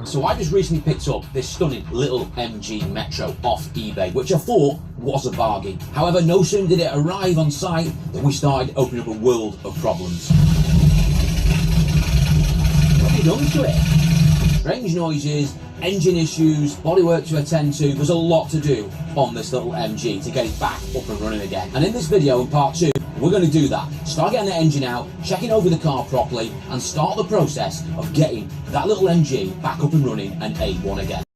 So I just recently picked up this stunning little MG Metro off eBay, which I thought was a bargain. However, no sooner did it arrive on site than we started opening up a world of problems. What have you done to it? Strange noises, engine issues, bodywork to attend to. There's a lot to do on this little MG to get it back up and running again. And in this video, in part 2, we're going to do that. Start getting the engine out, checking over the car properly, and start the process of getting that little MG back up and running and A1 again.